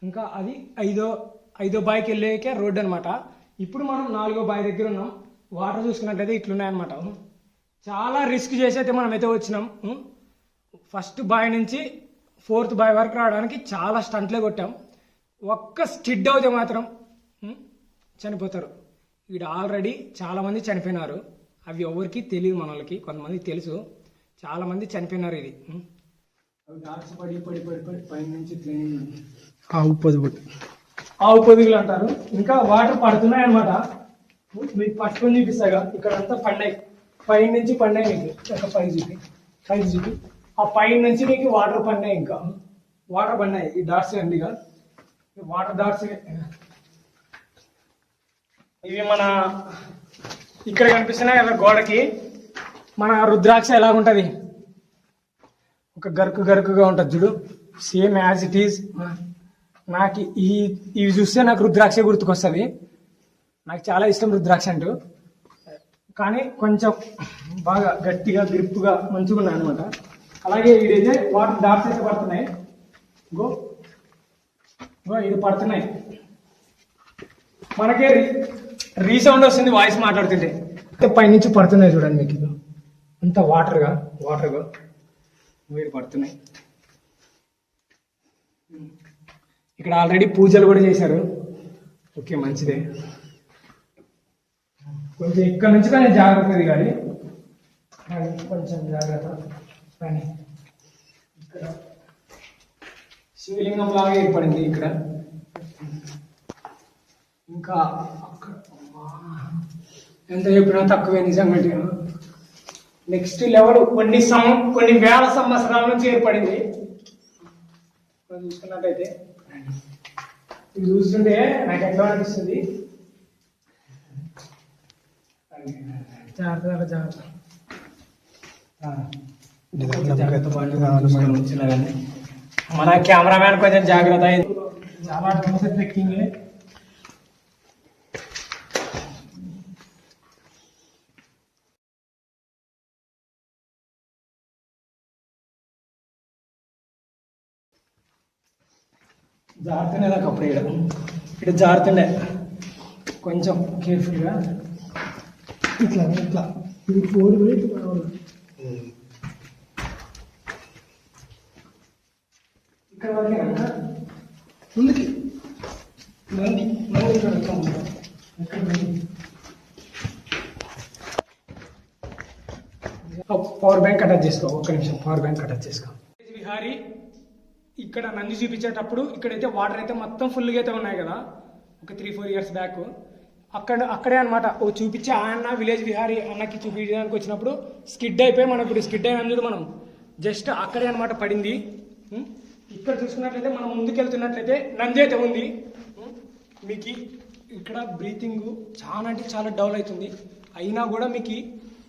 ఇంకా అది ఐదో బాయికి వెళ్ళాకే రోడ్డు అనమాట. ఇప్పుడు మనం 4వ బావి దగ్గర ఉన్నాం. వాటర్ చూసుకున్నట్లయితే ఇట్లున్నాయన్నమాట. చాలా రిస్క్ చేసి అయితే మనం అయితే వచ్చినాం. ఫస్ట్ బావి నుంచి 4th బావి వరకు రావడానికి చాలా స్టంట్లే కొట్టాం. ఒక్క స్కిడ్ అవుతే మాత్రం చనిపోతారు. ఇక్కడ ఆల్రెడీ చాలామంది చనిపోయినారు. అవి ఎవరికి తెలియదు, మన వాళ్ళకి కొంతమందికి తెలుసు. చాలామంది చనిపోయినారు. ఇది డాట్స్ పడి పడి పడి పడి పైన నుంచి ఆవు పొదుగులు అంటారు. ఇంకా వాటర్ పడుతున్నాయి అనమాట. మీకు పట్టుకొని చూపిస్తాగా. ఇక్కడ అంతా పడినాయి, పైన నుంచి పడినాయి. మీకు ఒక పైకి చూపి ఆ పైన నుంచి మీకు వాటర్ పడినాయి. ఇంకా వాటర్ పడినాయి. ఈ డాట్స్ అండి, వాటర్ డాట్స్ ఇవి. మన ఇక్కడ కనిపిస్తున్నాయి కదా గోడకి, మన రుద్రాక్ష ఎలాగుంటుంది, ఒక గరుకుగా ఉంటుంది చూడు, సేమ్ యాజ్ ఇట్ ఈజ్. నాకు ఇవి చూస్తే నాకు రుద్రాక్ష గుర్తుకొస్తుంది. నాకు చాలా ఇష్టం రుద్రాక్ష అంటూ. కానీ కొంచెం బాగా గట్టిగా గ్రిప్గా మంచిగా ఉన్నాయి అనమాట. అలాగే ఇదైతే వాటర్ డాట్స్ అయితే పడుతున్నాయి. గో ఇది పడుతున్నాయి. మనకే రీసౌండ్ వస్తుంది వాయిస్ మాట్లాడుతుంటే. పైనుంచి పడుతున్నాయి చూడండి. మీకు ఇది అంతా వాటర్గా వీడు పడుతున్నాయి. ఇక్కడ ఆల్రెడీ పూజలు కూడా చేశారు. ఓకే, మంచిదే. కొంచెం ఇక్కడ నుంచి కానీ జాగ్రత్త దిగాలి. కొంచెం జాగ్రత్త. కానీ ఇక్కడ శివలింగం లాగా ఏర్పడింది ఇక్కడ. ఇంకా అక్కడ ఎంత చెప్పినా తక్కువే నిజంగా. నెక్స్ట్ లెవెల్ కొన్ని వేల సంవత్సరాల నుంచి ఏర్పడింది. చూసుకున్నట్టయితే ఇది చూస్తుంటే నాకు ఎట్లా అనిపిస్తుంది. జాగ్రత్త మన కెమెరామ్యాన్ కొంచెం జాగ్రత్త అయింది. చాలా ట్రెక్కింగ్. జారుతుండే నాకు అప్పుడు ఇక్కడ జారుతుండే. కొంచెం కేర్ఫుల్గా ఇట్లా ఇది కోడి పోయి ఇక్కడ వరకేనా ముందుకి మంది పవర్ బ్యాంక్ అటాచ్ చేసుకో. ఒక్క నిమిషం, పవర్ బ్యాంక్ అటాచ్ చేసుకో. విహారీ ఇక్కడ నంది చూపించేటప్పుడు ఇక్కడైతే వాటర్ అయితే మొత్తం ఫుల్గా అయితే ఉన్నాయి కదా. ఒక 3-4 ఇయర్స్ బ్యాక్ అక్కడే అనమాట. ఓ చూపించే అన్న విలేజ్ విహారీ అన్నకి చూపించడానికి వచ్చినప్పుడు స్కిడ్ అయిపోయి మనం ఇప్పుడు స్కిడ్ అయినా చూడు మనం జస్ట్ అక్కడే అనమాట పడింది. ఇక్కడ చూసుకున్నట్లయితే మనం ముందుకెళ్తున్నట్లయితే నంది అయితే ఉంది. మీకు ఇక్కడ బ్రీతింగ్ చాలా అంటే చాలా డౌన్ అవుతుంది. అయినా కూడా మీకు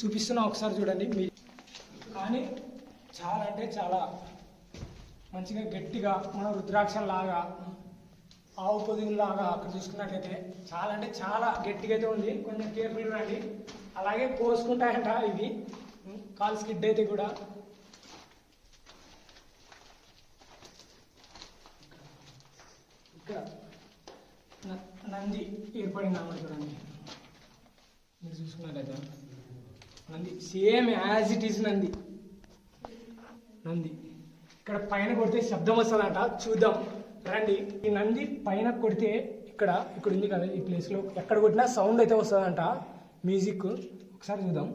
చూపిస్తున్నా, ఒకసారి చూడండి. కానీ చాలా అంటే చాలా మంచిగా గట్టిగా మన రుద్రాక్షలాగా ఆవు పొదుగులాగా అక్కడ చూసుకున్నట్లయితే చాలా అంటే చాలా గట్టిగా అయితే ఉంది. కొంచెం కేర్ఫుల్గా రండి. అలాగే కోసుకుంటాయంట ఇవి, కాలు స్కిడ్ అయితే కూడా. ఇక్కడ నంది ఏర్పడింది అన్నమాట. చూడండి, మీరు చూసుకున్నట్లయితే Nandi same as it is Nandi. ఇక్కడ పైన కొడితే శబ్దం వస్తుందంట, చూద్దాం రండి. ఈ నంది పైన కొడితే ఇక్కడ ఉంది కదా ఈ ప్లేస్లో, ఎక్కడ కొట్టినా సౌండ్ అయితే వస్తుందంట, మ్యూజిక్. ఒకసారి చూద్దాం.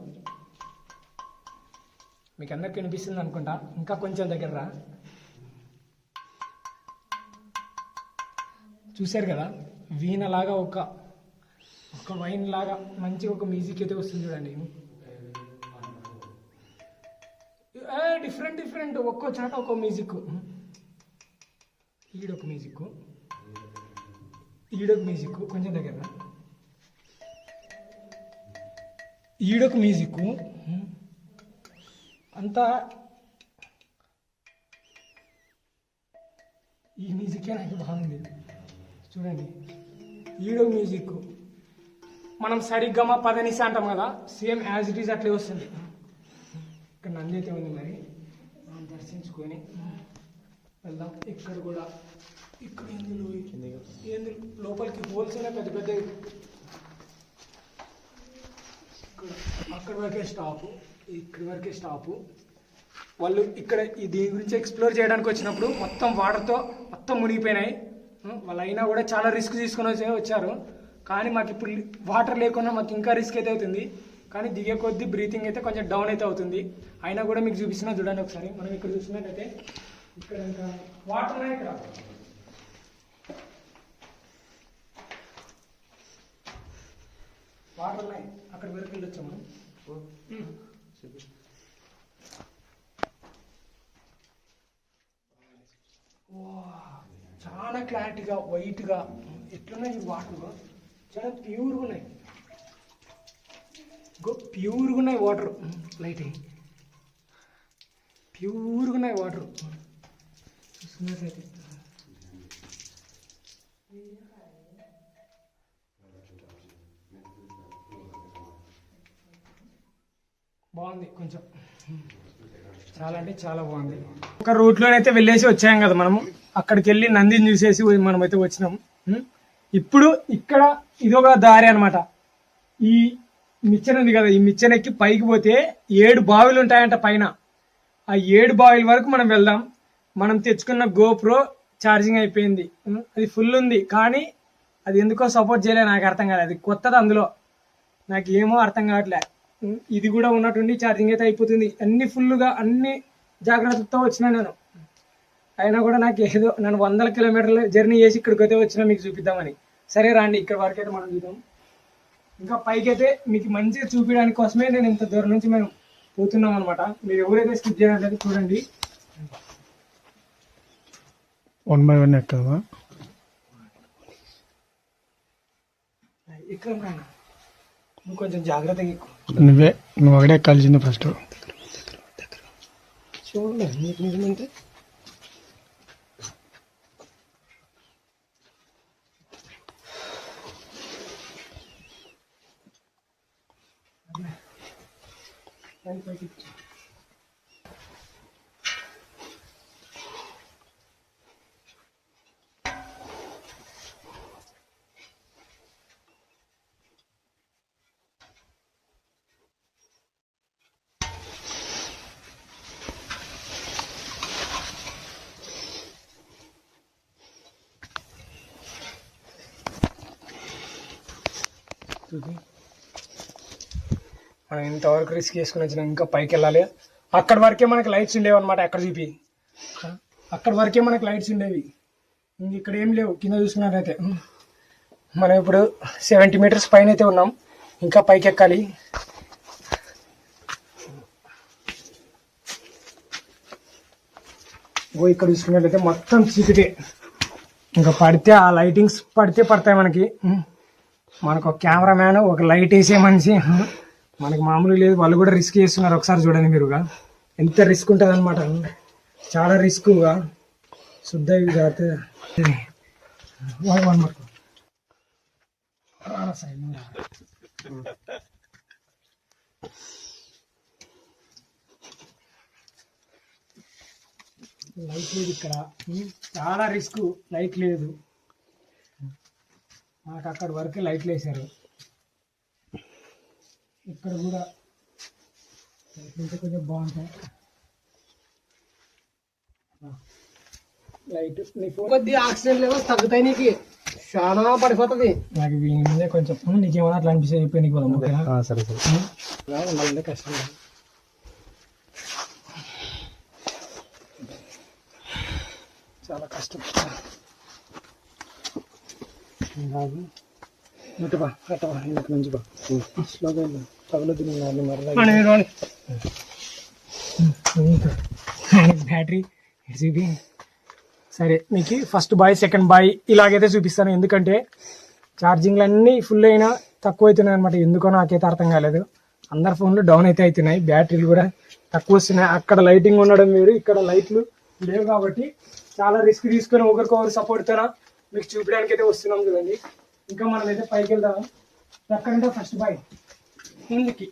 మీకు అందరికి వినిపిస్తుంది అనుకుంటా. ఇంకా కొంచెం దగ్గర రా. చూశారు కదా, వీణలాగా ఒక వైన్ లాగా మంచిగా ఒక మ్యూజిక్ అయితే వస్తుంది చూడండి. డిఫరెంట్ ఒక్కో చాట ఒక్కో మ్యూజిక్. ఈడొక మ్యూజిక్ కొంచెం దగ్గర. ఈడొక మ్యూజిక్ అంతా ఈ మ్యూజికే నాకు బాగుంది చూడండి. ఈడొక మ్యూజిక్ మనం సరిగ్గమ పదనిస అంటాం కదా, సేమ్ యాజ్ ఇట్ ఈజ్ అట్లే వస్తుంది. ఇక్కడ నంది అయితే ఉంది. మరి మనం దర్శించుకొని వెళ్దాం. ఇక్కడ కూడా ఇక్కడ ఏంది లోపలికి హోల్స్ అయినా పెద్ద పెద్ద, ఇక్కడ అక్కడి వరకే స్టాపు, ఇక్కడి వరకే స్టాపు. వాళ్ళు ఇక్కడ దీని గురించి ఎక్స్ప్లోర్ చేయడానికి వచ్చినప్పుడు మొత్తం వాటర్తో మొత్తం మునిగిపోయినాయి. వాళ్ళు అయినా కూడా చాలా రిస్క్ తీసుకొని వచ్చారు. కానీ మాకు ఇప్పుడు వాటర్ లేకుండా మాకు ఇంకా రిస్క్ అయితే అవుతుంది. కానీ దిగే కొద్దీ బ్రీతింగ్ అయితే కొంచెం డౌన్ అయితే అవుతుంది. అయినా కూడా మీకు చూపిస్తున్నా చూడండి ఒకసారి. మనం ఇక్కడ చూసినట్టయితే ఇక్కడ ఇంకా వాటర్ ఉన్నాయి, ఇక్కడ వాటర్ ఉన్నాయి, అక్కడ వరకు వెళ్ళొచ్చాం మనం. చాలా క్లారిటీగా వైట్గా ఎట్లున్నాయి వాటర్, చాలా ప్యూర్గా ఉన్నాయి. ప్యూర్గా ఉన్నాయి వాటర్, లైటింగ్ ప్యూర్గా ఉన్నాయి వాటర్ చూస్తున్నట్లయితే. బాగుంది, కొంచెం చాలా అంటే చాలా బాగుంది. ఒక రూట్లోనైతే వెళ్ళేసి వచ్చాం కదా మనము, అక్కడికి వెళ్ళి నందిని చూసేసి మనమైతే వచ్చినాం. ఇప్పుడు ఇక్కడ ఇదొక దారి అనమాట. ఈ మిచ్చన్ ఉంది కదా, ఈ మిచ్చన్ ఎక్కి పైకి పోతే 7 బావిలు ఉంటాయంట పైన. ఆ 7 బావిల వరకు మనం వెళ్దాం. మనం తెచ్చుకున్న గోప్రో ఛార్జింగ్ అయిపోయింది, అది ఫుల్ ఉంది. కానీ అది ఎందుకో సపోర్ట్ చేయలేదు, నాకు అర్థం కాలేదు. అది కొత్తది, అందులో నాకు ఏమో అర్థం కావట్లే. ఇది కూడా ఉన్నట్టుండి ఛార్జింగ్ అయితే అయిపోతుంది. అన్ని ఫుల్గా అన్ని జాగ్రత్తతో వచ్చినా నేను. అయినా కూడా నాకు ఏదో నన్ను 100 కిలోమీటర్లు జర్నీ చేసి ఇక్కడికి అయితే వచ్చినా మీకు చూపిద్దామని. సరే రండి, ఇక్కడ వరకు అయితే మనం చూద్దాం. ఇంకా పైకి అయితే మీకు మంచిగా చూపించడానికి కోసమే నేను ఇంత దూరం నుంచి మేము పోతున్నాం అనమాట. మీరు ఎవరైతే స్కిప్ చేయాలంటే చూడండి. 1 by 1 ఎక్కవా ఇక్కడ నువ్వు కొంచెం జాగ్రత్తగా ఎక్కువ. నువ్వు ఒకటే ఎక్కాల్సింది ఫస్ట్. చూడలేదు నీకు నిజమంటే మనం ఇంతవరకు రిస్క్ చేసుకుని వచ్చినాం. ఇంకా పైకి వెళ్ళాలి. అక్కడి వరకే మనకి లైట్స్ ఉండేవి అనమాట. అక్కడ చూపి అక్కడి వరకే మనకి లైట్స్ ఉండేవి, ఇంక ఇక్కడ ఏం లేవు. కింద చూసుకున్నట్లయితే మనం ఇప్పుడు 70 మీటర్స్ పైన అయితే ఉన్నాం. ఇంకా పైకి ఎక్కాలి. ఇక్కడ చూసుకున్నట్లయితే మొత్తం చీకటే. ఇంకా పడితే ఆ లైటింగ్స్ పడతాయి మనకి. మనకు ఒక కెమెరామ్యాన్, ఒక లైట్ వేసే మనిషి, మనకు మామూలుగా లేదు. వాళ్ళు కూడా రిస్క్ చేస్తున్నారు. ఒకసారి చూడండి మీరుగా ఎంత రిస్క్ ఉంటుంది అనమాట. చాలా రిస్క్గా శుద్ధ లైట్ లేదు ఇక్కడ, చాలా రిస్క్. లైట్ లేదు, మాకు అక్కడ వరకు లైట్లు వేసారు. ఇక్కడ కూడా లైట్లు కొంచెం బాగుంటాయి. లైట్ కొద్దిగా ఆక్సిజన్ లెవెల్స్ తగ్గుతాయి, నీకు చాలా పడిపోతుంది. నాకు వీళ్ళ మీదే కొంచెం నీకేమన్నా అట్లా అనిపిస్తే చెప్పి నీకు ఓకేనా? సరే సరే, కష్టం. చాలా కష్టం. మంచిగా స్లోగా తగలదు బ్యాటరీ చూపి. సరే, మీకు ఫస్ట్ బాయ్ సెకండ్ బాయ్ ఇలాగైతే చూపిస్తాను. ఎందుకంటే ఛార్జింగ్లు అన్నీ ఫుల్ అయినా తక్కువ అవుతున్నాయి అనమాట. ఎందుకో నాకైతే అర్థం కాలేదు. అందరి ఫోన్లు డౌన్ అయితే అవుతున్నాయి, బ్యాటరీలు కూడా తక్కువ వస్తున్నాయి. అక్కడ లైటింగ్ ఉండడం వేరు, ఇక్కడ లైట్లు లేవు. కాబట్టి చాలా రిస్క్ తీసుకొని ఒకరికొకరు సపోర్ట్తో మీకు చూపించడానికి అయితే వస్తున్నాం చూడండి. ఇంకా మనం అయితే పైకి వెళ్దాం. ఎక్కడంటే ఫస్ట్ బాయ్ ముందుకి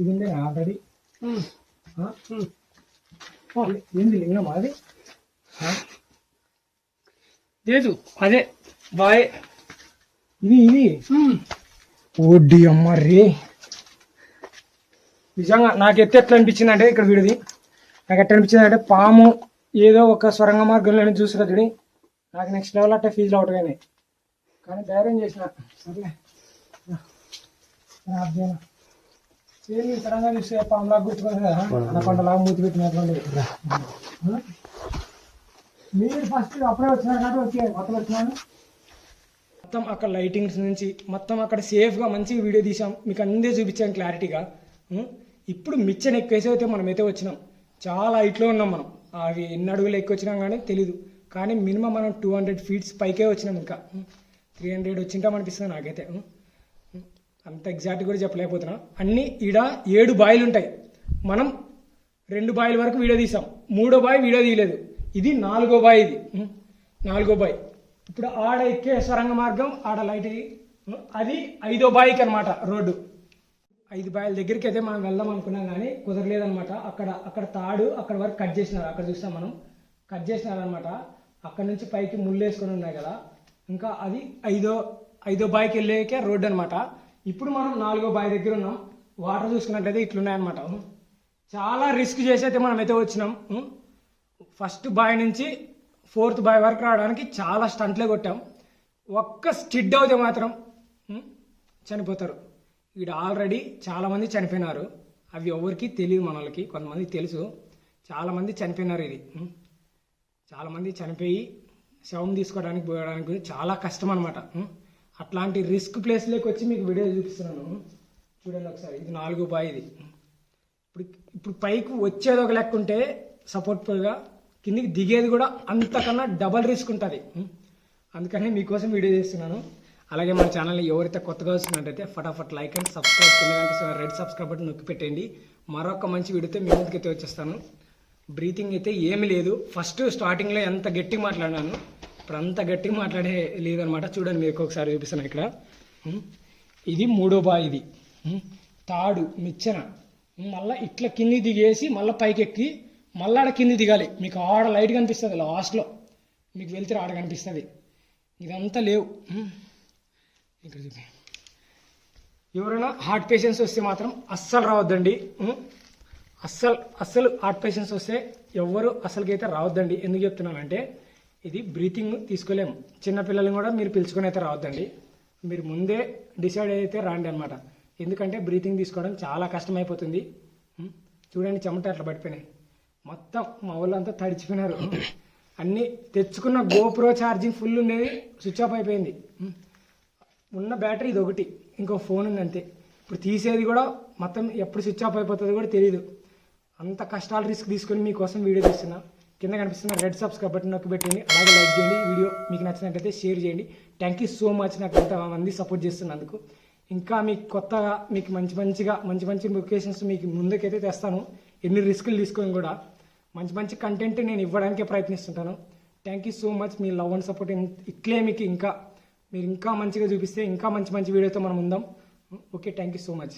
ఇది ఆల్రెడీ ఏంది లింగం అది లేదు అదే బాయ్ ఇది ఓడి అమ్మ రే నిజంగా నాకు ఎట్లా అనిపించింది అంటే ఇక్కడ వీడిది నాకు ఎట్లా అనిపించింది అంటే పాము ఏదో ఒక సొరంగ మార్గంలో చూసినది నాకు నెక్స్ట్ లెవెల్ అట్టే ఫీజులు అవుట్ అయినాయి కానీ ధైర్యం చేసిన సర్లే చేరి సడన్గా చూస్తే పాములాగా గుర్తుకోలేదు కదా అనకొండలాగా మూతి పెట్టినటువంటి మీరు ఫస్ట్ అప్పుడే వచ్చినారు కాబట్టి వచ్చాయి మొత్తం వచ్చినాను మొత్తం అక్కడ లైటింగ్స్ నుంచి మొత్తం అక్కడ సేఫ్గా మంచిగా వీడియో తీసాం మీకు అందే చూపించాం క్లారిటీగా ఇప్పుడు మిచ్చని ఎక్కువేసి అయితే మనమైతే వచ్చినాం చాలా హైట్లో ఉన్నాం మనం అవి ఎన్ని అడుగులు ఎక్కువ వచ్చినాం కానీ తెలీదు కానీ మినిమం మనం 200 ఫీట్స్ పైకే వచ్చినాం ఇంకా 300 వచ్చింటాం అనిపిస్తుంది నాకైతే అంత ఎగ్జాక్ట్ కూడా చెప్పలేకపోతున్నా అన్నీ ఈడ 7 బాయిలు ఉంటాయి మనం 2 బాయిల వరకు వీడియో తీసాం 3వ బాయ్ వీడియో తీయలేదు ఇది 4వ బాయ్ ఇది 4వ బాయ్ ఇప్పుడు ఆడ ఎక్కే సొరంగ మార్గం ఆడ లైట్ అది 5వ బాయికి అనమాట రోడ్డు 5 బాయిల దగ్గరికి అయితే మనం వెళ్దాం అనుకున్నాం కానీ కుదరలేదనమాట అక్కడ తాడు అక్కడ వరకు కట్ చేసినారు అక్కడ చూస్తాం మనం కట్ చేసినారనమాట అక్కడ నుంచి పైకి ముళ్ళు వేసుకొని ఉన్నాయి కదా ఇంకా అది 5వ బాయికి వెళ్ళేకే రోడ్డు అనమాట ఇప్పుడు మనం 4వ బాయ్ దగ్గర ఉన్నాం వాటర్ చూసుకున్నట్లయితే ఇట్లున్నాయన్నమాట చాలా రిస్క్ చేసి అయితే మనం అయితే వచ్చినాం ఫస్ట్ బాయ్ నుంచి 4th బాయ్ వరకు రావడానికి చాలా స్టంట్లే కొట్టాం ఒక్క స్కిడ్ అవుతే మాత్రం చనిపోతారు ఇక్కడ ఆల్రెడీ చాలామంది చనిపోయినారు అవి ఎవరికి తెలియదు మన వాళ్ళకి కొంతమందికి తెలుసు చాలామంది చనిపోయినారు ఇది చాలామంది చనిపోయి శవం తీసుకోవడానికి పోయడానికి చాలా కష్టం అనమాట అట్లాంటి రిస్క్ ప్లేస్లోకి వచ్చి మీకు వీడియో చూపిస్తున్నాను చూడండి ఒకసారి ఇది 4వ బాయ్ ఇది ఇప్పుడు పైకి వచ్చేది ఒక లెక్క ఉంటే సపోర్ట్గా కిందికి దిగేది కూడా అంతకన్నా డబల్ రిస్క్ ఉంటుంది అందుకని మీకోసం వీడియో చేస్తున్నాను అలాగే మన ఛానల్ని ఎవరైతే కొత్తగా వస్తున్నట్టయితే ఫటాఫట్ లైక్ అండ్ సబ్స్క్రైబ్ కింద కనిపిస్తున్న రెడ్ సబ్స్క్రైబ్ బటన్ నొక్కి పెట్టండి మరొక మంచి వీడియోతో మీ ముందుకైతే వచ్చేస్తాను బ్రీతింగ్ అయితే ఏమీ లేదు ఫస్ట్ స్టార్టింగ్లో ఎంత గట్టిగా మాట్లాడినాను ఇప్పుడు అంత గట్టిగా మాట్లాడే లేదనమాట చూడండి మీకు ఒకసారి చూపిస్తాను ఇక్కడ ఇది 3వ బాయ్ ఇది తాడు మిచ్చన మళ్ళీ ఇట్లా కింది దిగేసి మళ్ళీ పైకి ఎక్కి మళ్ళీ ఆడ కింది దిగాలి మీకు ఆడ లైట్ కనిపిస్తుంది లాస్ట్లో మీకు వెళ్తే ఆడ కనిపిస్తుంది ఇదంతా లేవు ఇక్కడ చూపి ఎవరైనా హార్ట్ పేషెంట్స్ వస్తే మాత్రం అస్సలు రావద్దండి అస్సలు హార్ట్ పేషెంట్స్ వస్తే ఎవ్వరు అసలుకైతే రావద్దండి ఎందుకు చెప్తున్నానంటే ఇది బ్రీతింగ్ తీసుకోలేము చిన్నపిల్లల్ని కూడా మీరు పిలుచుకొని అయితే రావద్దండి మీరు ముందే డిసైడ్ అయితే రాండి అనమాట ఎందుకంటే బ్రీతింగ్ తీసుకోవడం చాలా కష్టమైపోతుంది చూడండి చెమట అట్లా పడిపోయినాయి మొత్తం మా వాళ్ళంతా తడిచిపోయినారు అన్నీ తెచ్చుకున్న గోప్రో ఛార్జింగ్ ఫుల్ ఉండేది స్విచ్ ఆఫ్ అయిపోయింది ఉన్న బ్యాటరీ ఇది ఒకటి ఇంకో ఫోన్ ఉంది అంతే ఇప్పుడు తీసేది కూడా మొత్తం ఎప్పుడు స్విచ్ ఆఫ్ అయిపోతుందో కూడా తెలియదు అంత కష్టాలు రిస్క్ తీసుకొని మీకోసం వీడియో తీస్తున్నా కింద కనిపిస్తున్న రెడ్ సబ్స్క్రైబ్ బటన్ నొక్కి పెట్టండి అలాగే లైక్ చేయండి వీడియో మీకు నచ్చినట్లయితే షేర్ చేయండి థ్యాంక్ యూ సో మచ్ నాకు ఎంతమంది సపోర్ట్ చేస్తున్నందుకు ఇంకా మీకు కొత్తగా మీకు మంచి లొకేషన్స్ మీకు ముందుకైతే తెస్తాను ఎన్ని రిస్కులు తీసుకొని కూడా మంచి కంటెంట్ నేను ఇవ్వడానికే ప్రయత్నిస్తుంటాను థ్యాంక్ యూ సో మచ్ మీ లవ్ అండ్ సపోర్ట్ ఇట్లే మీకు ఇంకా మీరు ఇంకా మంచిగా చూపిస్తే ఇంకా మంచి వీడియోతో మనం ఉందాం okay thank you so much